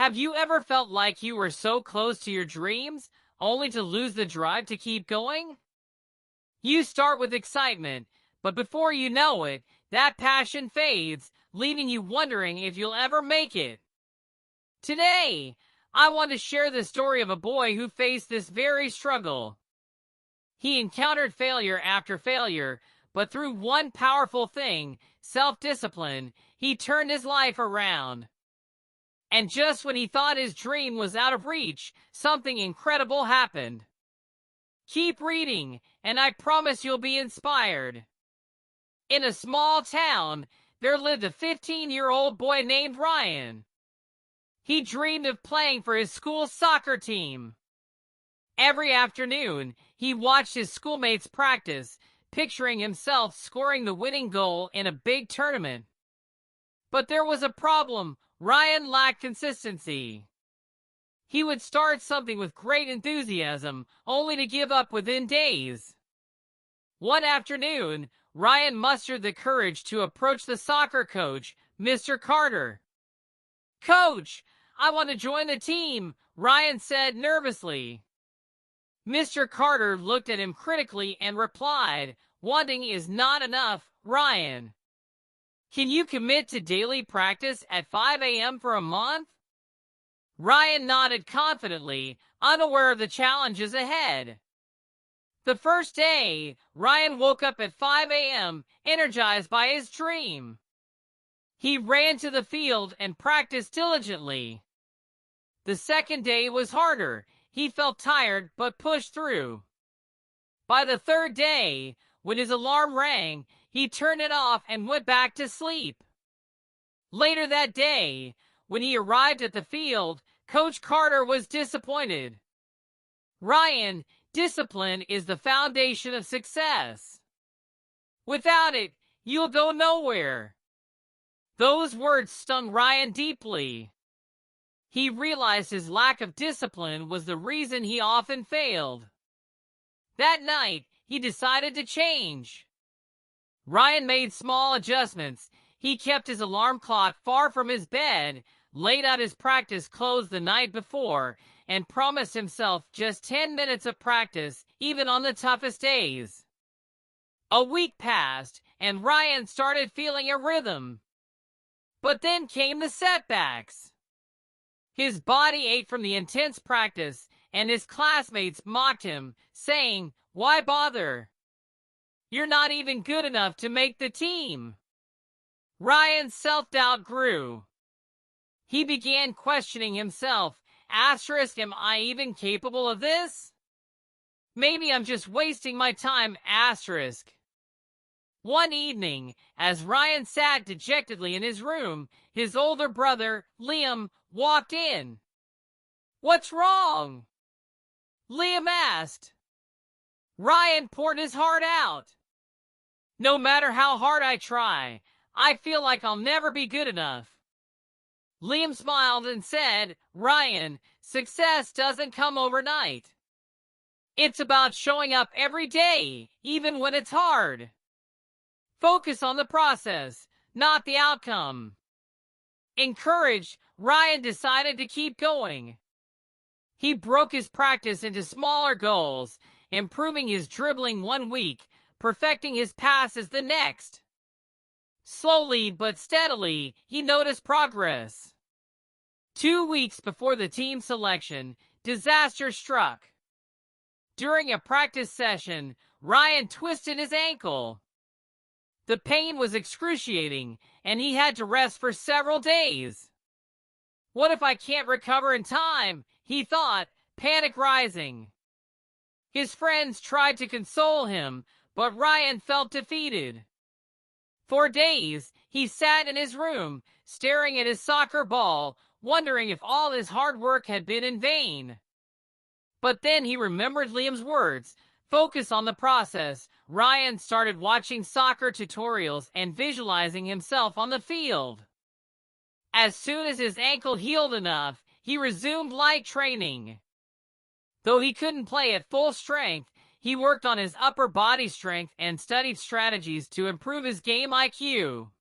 Have you ever felt like you were so close to your dreams, only to lose the drive to keep going? You start with excitement, but before you know it, that passion fades, leaving you wondering if you'll ever make it. Today, I want to share the story of a boy who faced this very struggle. He encountered failure after failure, but through one powerful thing, self-discipline, he turned his life around. And just when he thought his dream was out of reach, something incredible happened. Keep reading, and I promise you'll be inspired. In a small town, there lived a 15-year-old boy named Ryan. He dreamed of playing for his school's soccer team. Every afternoon, he watched his schoolmates practice, picturing himself scoring the winning goal in a big tournament. But there was a problem. Ryan lacked consistency. He would start something with great enthusiasm, only to give up within days. One afternoon, Ryan mustered the courage to approach the soccer coach, Mr. Carter. "Coach, I want to join the team," Ryan said nervously. Mr. Carter looked at him critically and replied, "Wanting is not enough, Ryan. Can you commit to daily practice at 5 a.m. for a month?" Ryan nodded confidently, unaware of the challenges ahead. The first day, Ryan woke up at 5 a.m., energized by his dream. He ran to the field and practiced diligently. The second day was harder. He felt tired but pushed through. By the third day, when his alarm rang, he turned it off and went back to sleep. Later that day, when he arrived at the field, Coach Carter was disappointed. "Ryan, discipline is the foundation of success. Without it, you'll go nowhere." Those words stung Ryan deeply. He realized his lack of discipline was the reason he often failed. That night, he decided to change. Ryan made small adjustments. He kept his alarm clock far from his bed, laid out his practice clothes the night before, and promised himself just 10 minutes of practice, even on the toughest days. A week passed, and Ryan started feeling a rhythm. But then came the setbacks. His body ached from the intense practice, and his classmates mocked him, saying, "Why bother? You're not even good enough to make the team." Ryan's self-doubt grew. He began questioning himself. Am I even capable of this? Maybe I'm just wasting my time. One evening, as Ryan sat dejectedly in his room, his older brother, Liam, walked in. "What's wrong?" Liam asked. Ryan poured his heart out. "No matter how hard I try, I feel like I'll never be good enough." Liam smiled and said, "Ryan, success doesn't come overnight. It's about showing up every day, even when it's hard. Focus on the process, not the outcome." Encouraged, Ryan decided to keep going. He broke his practice into smaller goals, improving his dribbling one week, perfecting his passes the next. Slowly but steadily, he noticed progress. 2 weeks before the team selection, disaster struck. During a practice session, Ryan twisted his ankle. The pain was excruciating, and he had to rest for several days. "What if I can't recover in time?" he thought, panic rising. His friends tried to console him, but Ryan felt defeated. For days, he sat in his room, staring at his soccer ball, wondering if all his hard work had been in vain. But then he remembered Liam's words, "Focus on the process." Ryan started watching soccer tutorials and visualizing himself on the field. As soon as his ankle healed enough, he resumed light training. Though he couldn't play at full strength, he worked on his upper body strength and studied strategies to improve his game IQ.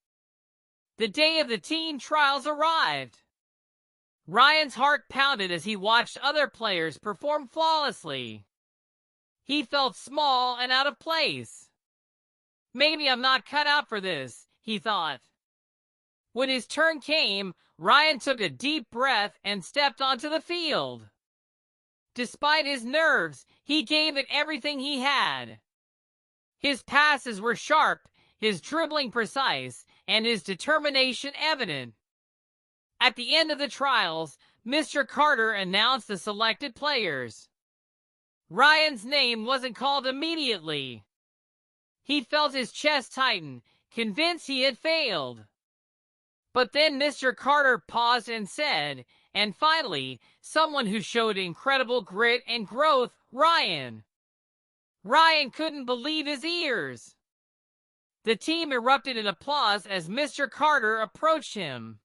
The day of the team trials arrived. Ryan's heart pounded as he watched other players perform flawlessly. He felt small and out of place. Maybe I'm not cut out for this, he thought. When his turn came, Ryan took a deep breath and stepped onto the field. Despite his nerves, he gave it everything he had. His passes were sharp, his dribbling precise, and his determination evident. At the end of the trials, Mr. Carter announced the selected players. Ryan's name wasn't called immediately. He felt his chest tighten, convinced he had failed. But then Mr. Carter paused and said, and finally, someone who showed incredible grit and growth, Ryan. Ryan couldn't believe his ears. The team erupted in applause as Mr. Carter approached him.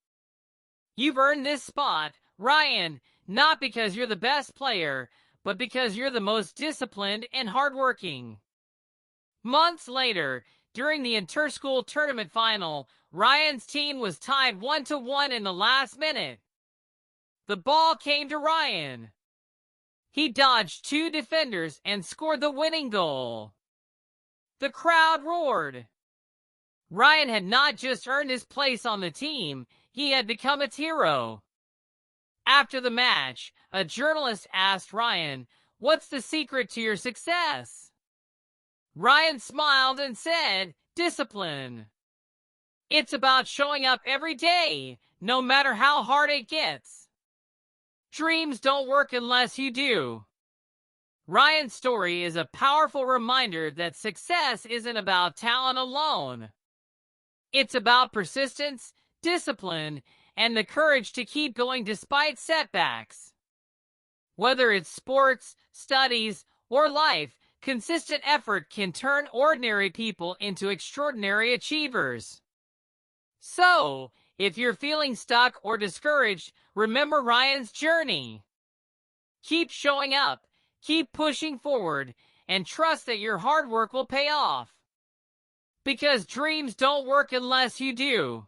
You've earned this spot, Ryan, not because you're the best player, but because you're the most disciplined and hardworking. Months later, during the inter-school tournament final, Ryan's team was tied 1-1 in the last minute. The ball came to Ryan. He dodged 2 defenders and scored the winning goal. The crowd roared. Ryan had not just earned his place on the team, he had become its hero. After the match, a journalist asked Ryan, "What's the secret to your success?" Ryan smiled and said, "Discipline. It's about showing up every day, no matter how hard it gets. Dreams don't work unless you do." Ryan's story is a powerful reminder that success isn't about talent alone. It's about persistence, discipline, and the courage to keep going despite setbacks. Whether it's sports, studies, or life, consistent effort can turn ordinary people into extraordinary achievers. So, if you're feeling stuck or discouraged, remember Ryan's journey. Keep showing up, keep pushing forward, and trust that your hard work will pay off. Because dreams don't work unless you do.